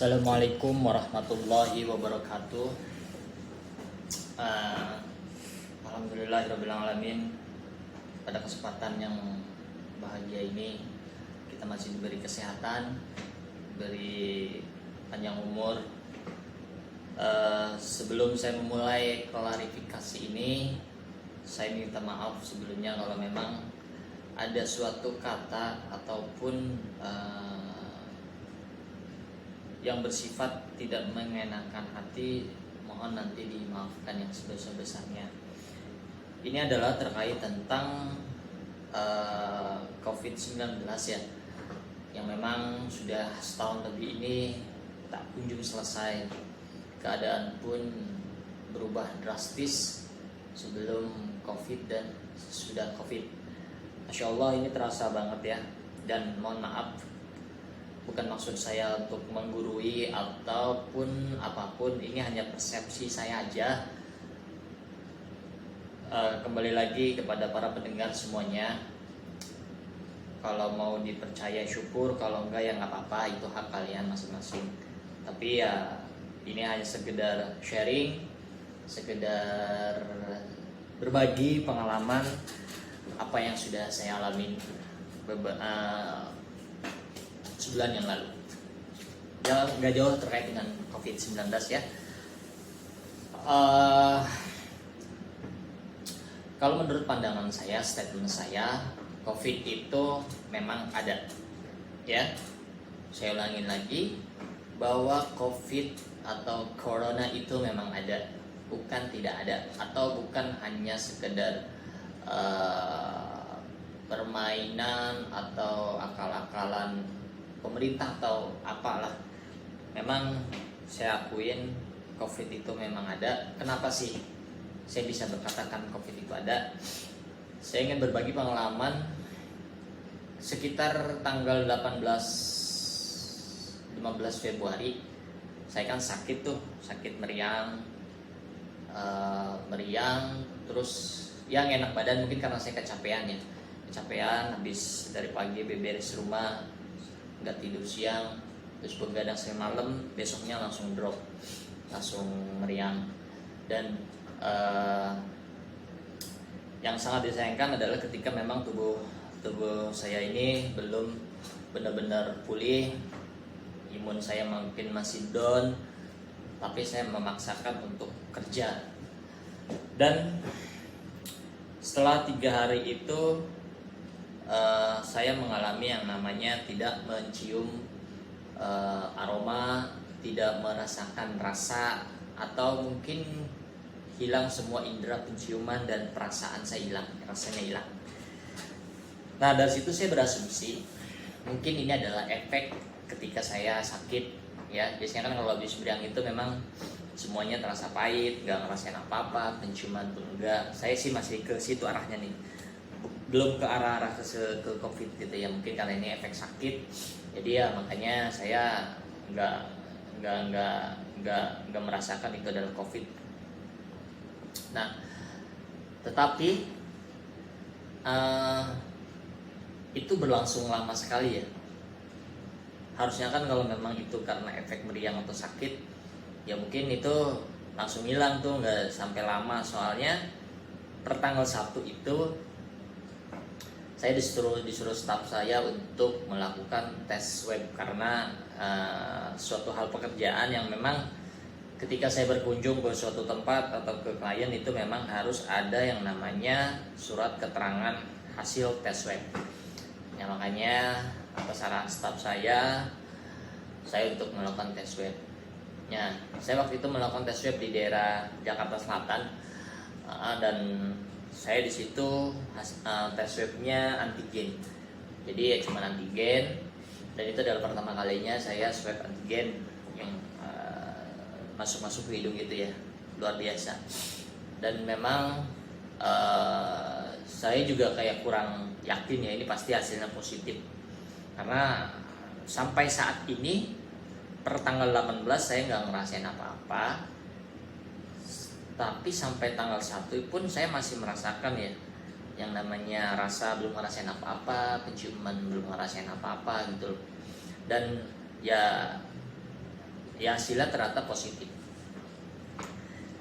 Assalamualaikum warahmatullahi wabarakatuh. Alhamdulillahirrabbilalamin. Pada kesempatan yang bahagia ini kita masih diberi kesehatan, diberi panjang umur. Sebelum saya memulai klarifikasi ini, saya minta maaf sebelumnya kalau memang ada suatu kata ataupun yang bersifat tidak mengenakan hati, mohon nanti dimaafkan yang sebesar-besarnya. Ini adalah terkait tentang COVID-19 ya, yang memang sudah setahun lebih ini tak kunjung selesai. Keadaan pun berubah drastis sebelum COVID dan sudah COVID. Masya Allah, ini terasa banget ya. Dan mohon maaf, bukan maksud saya untuk menggurui ataupun apapun, ini hanya persepsi saya aja. Kembali lagi kepada para pendengar semuanya, kalau mau dipercaya syukur, kalau enggak ya nggak apa-apa, itu hak kalian masing-masing. Tapi ya ini hanya sekedar sharing, sekedar berbagi pengalaman apa yang sudah saya alami sebulan yang lalu. Ya nggak jauh terkait dengan COVID-19 ya. Kalau menurut pandangan saya, statement saya, COVID itu memang ada. Ya, saya ulangin lagi bahwa COVID atau Corona itu memang ada, bukan tidak ada, atau bukan hanya sekedar permainan atau akal-akalan pemerintah atau apalah. Memang saya akuin COVID itu memang ada. Kenapa sih saya bisa berkatakan COVID itu ada? Saya ingin berbagi pengalaman sekitar tanggal 15 Februari. Saya kan sakit tuh, sakit meriang, terus yang enak badan mungkin karena saya kecapean ya. Kecapean habis dari pagi beberes rumah, nggak tidur siang, terus begadang sampai malam, besoknya langsung drop, langsung meriang. Dan yang sangat disayangkan adalah ketika memang tubuh saya ini belum benar-benar pulih, imun saya mungkin masih down, tapi saya memaksakan untuk kerja. Dan setelah 3 hari itu saya mengalami yang namanya tidak mencium aroma, tidak merasakan rasa, atau mungkin hilang semua indera penciuman dan perasaan saya hilang, rasanya hilang. Nah, dari situ saya berasumsi mungkin ini adalah efek ketika saya sakit ya. Biasanya kan kalau habis meriang itu memang semuanya terasa pahit, nggak ngerasain apa-apa, penciuman pun enggak. Saya sih masih ke situ arahnya nih, belum ke arah ke COVID gitu ya. Mungkin karena ini efek sakit, jadi ya makanya saya nggak merasakan itu adalah COVID. Nah, tetapi itu berlangsung lama sekali ya. Harusnya kan kalau memang itu karena efek meriang atau sakit, ya mungkin itu langsung hilang tuh, nggak sampai lama. Soalnya per tanggal 1 itu saya disuruh staf saya untuk melakukan tes swab karena suatu hal pekerjaan yang memang ketika saya berkunjung ke suatu tempat atau ke klien itu memang harus ada yang namanya surat keterangan hasil tes swab. Ya makanya atas saran staf saya untuk melakukan tes swab. Ya, saya waktu itu melakukan tes swab di daerah Jakarta Selatan, dan saya di situ tes swabnya antigen. Jadi ya cuma antigen, dan itu adalah pertama kalinya saya swab antigen yang masuk ke hidung gitu ya, luar biasa. Dan memang saya juga kayak kurang yakin ya ini pasti hasilnya positif, karena sampai saat ini per tanggal 18 saya nggak ngerasain apa-apa. Tapi sampai tanggal 1 pun saya masih merasakan ya yang namanya rasa, belum ngerasain apa-apa, penciuman belum ngerasain apa-apa gitu loh. Dan ya ya hasilnya ternyata positif.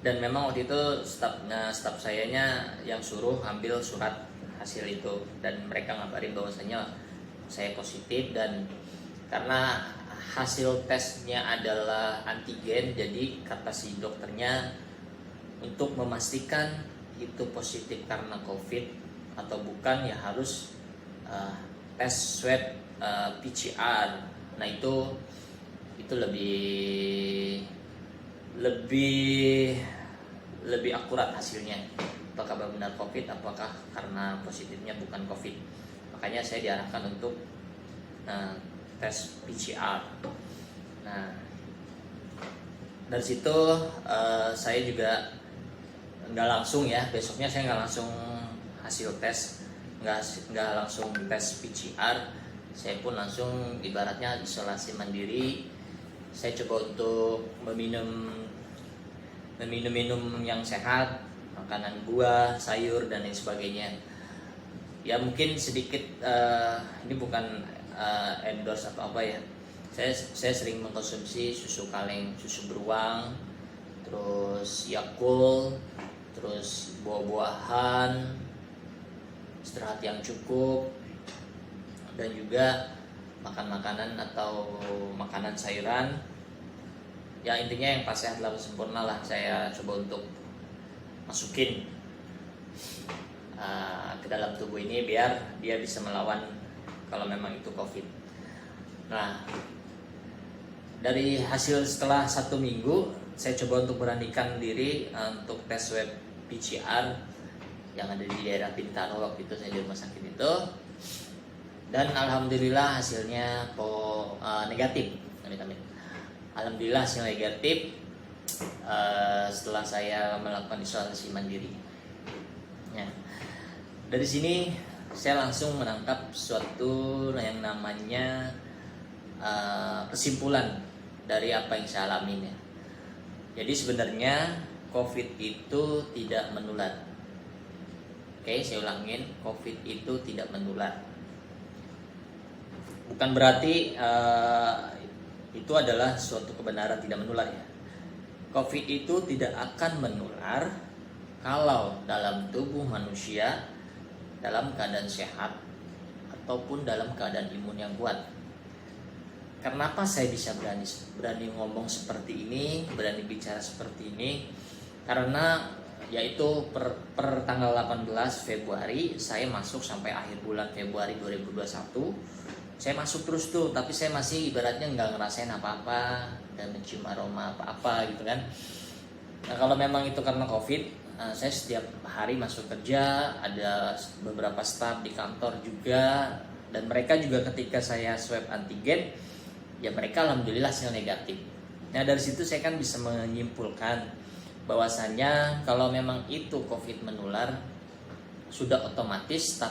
Dan memang waktu itu staf sayanya yang suruh ambil surat hasil itu, dan mereka ngabarin bahwasanya saya positif. Dan karena hasil tesnya adalah antigen, jadi kata si dokternya untuk memastikan itu positif karena COVID atau bukan ya harus tes swab PCR. Nah itu lebih akurat hasilnya, apakah benar COVID, apakah karena positifnya bukan COVID. Makanya saya diarahkan untuk tes PCR. Nah dari situ saya juga nggak langsung ya, besoknya saya nggak langsung hasil tes, nggak langsung tes PCR. Saya pun langsung ibaratnya isolasi mandiri. Saya coba untuk meminum yang sehat, makanan buah, sayur dan lain sebagainya. Ya mungkin sedikit ini bukan endorse atau apa ya. Saya sering mengkonsumsi susu kaleng, susu beruang, terus Yakult, terus buah-buahan, istirahat yang cukup, dan juga makan makanan atau makanan sayuran. Ya intinya yang pas sehat lalu sempurna lah saya coba untuk masukin ke dalam tubuh ini biar dia bisa melawan kalau memang itu COVID. Nah dari hasil setelah 1 minggu saya coba untuk beranikan diri untuk tes swab PCR yang ada di daerah Bintaro waktu itu saya di rumah sakit itu, dan alhamdulillah hasilnya negatif. Alhamdulillah hasil negatif setelah saya melakukan isolasi mandiri. Ya. Dari sini saya langsung menangkap suatu yang namanya kesimpulan dari apa yang saya alami ya. Jadi sebenarnya COVID itu tidak menular. Oke, saya ulangin, COVID itu tidak menular. Bukan berarti itu adalah suatu kebenaran tidak menular ya. COVID itu tidak akan menular kalau dalam tubuh manusia dalam keadaan sehat ataupun dalam keadaan imun yang kuat. Kenapa saya bisa berani ngomong seperti ini, berani bicara seperti ini? Karena yaitu per tanggal 18 Februari saya masuk sampai akhir bulan Februari 2021. Saya masuk terus tuh, tapi saya masih ibaratnya nggak ngerasain apa-apa dan mencium aroma apa-apa gitu kan. Nah kalau memang itu karena COVID, saya setiap hari masuk kerja, ada beberapa staf di kantor juga, dan mereka juga ketika saya swab antigen, ya mereka alhamdulillah hasil negatif. Nah dari situ saya kan bisa menyimpulkan bahwasanya kalau memang itu COVID menular, sudah otomatis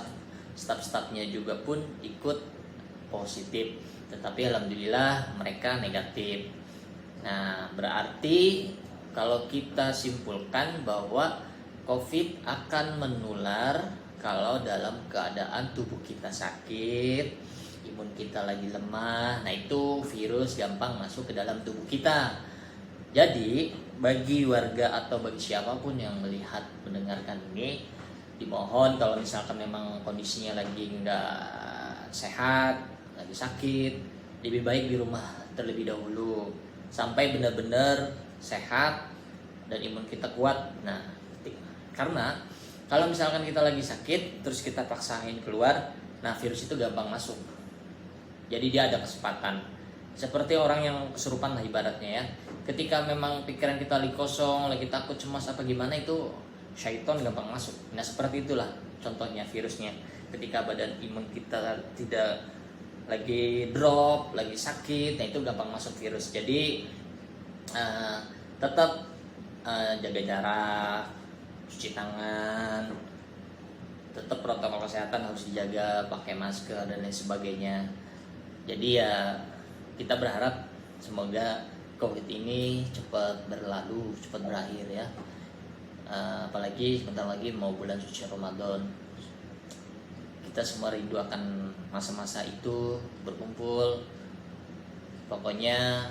staf-stafnya juga pun ikut positif, tetapi alhamdulillah mereka negatif. Nah berarti kalau kita simpulkan bahwa COVID akan menular kalau dalam keadaan tubuh kita sakit, imun kita lagi lemah, nah itu virus gampang masuk ke dalam tubuh kita. Jadi bagi warga atau bagi siapapun yang melihat mendengarkan ini, dimohon kalau misalkan memang kondisinya lagi nggak sehat, lagi sakit, lebih baik di rumah terlebih dahulu sampai benar-benar sehat dan imun kita kuat. Nah, karena kalau misalkan kita lagi sakit terus kita paksain keluar, nah virus itu gampang masuk. Jadi dia ada kesempatan. Seperti orang yang kesurupan lah ibaratnya ya. Ketika memang pikiran kita lagi kosong, lagi takut, cemas apa gimana, itu syaiton gampang masuk. Nah seperti itulah contohnya virusnya. Ketika badan imun kita tidak lagi drop, lagi sakit, nah itu gampang masuk virus. Jadi tetap jaga jarak, cuci tangan, tetap protokol kesehatan harus dijaga, pakai masker dan lain sebagainya. Jadi ya kita berharap semoga COVID ini cepat berlalu, cepat berakhir ya. Apalagi sebentar lagi mau bulan suci Ramadan. Kita semua rindu akan masa-masa itu berkumpul. Pokoknya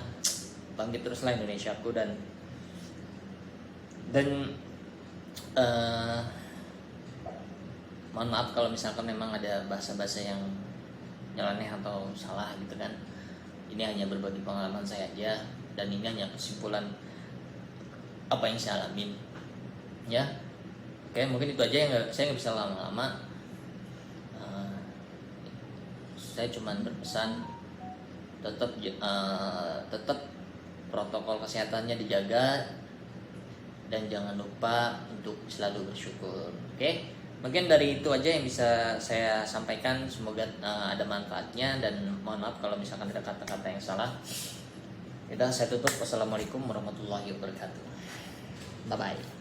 bangkit teruslah Indonesiaku. Dan mohon maaf kalau misalkan memang ada bahasa-bahasa yang nyeleneh atau salah gitu kan. Ini hanya berbagi pengalaman saya aja, dan ini hanya kesimpulan apa yang saya alamin ya. Oke, mungkin itu aja yang saya nggak bisa lama-lama. Saya cuma berpesan tetap protokol kesehatannya dijaga, dan jangan lupa untuk selalu bersyukur. Oke, mungkin dari itu aja yang bisa saya sampaikan. Semoga ada manfaatnya, dan mohon maaf kalau misalkan ada kata-kata yang salah. Saya tutup. Wassalamualaikum warahmatullahi wabarakatuh. Bye bye.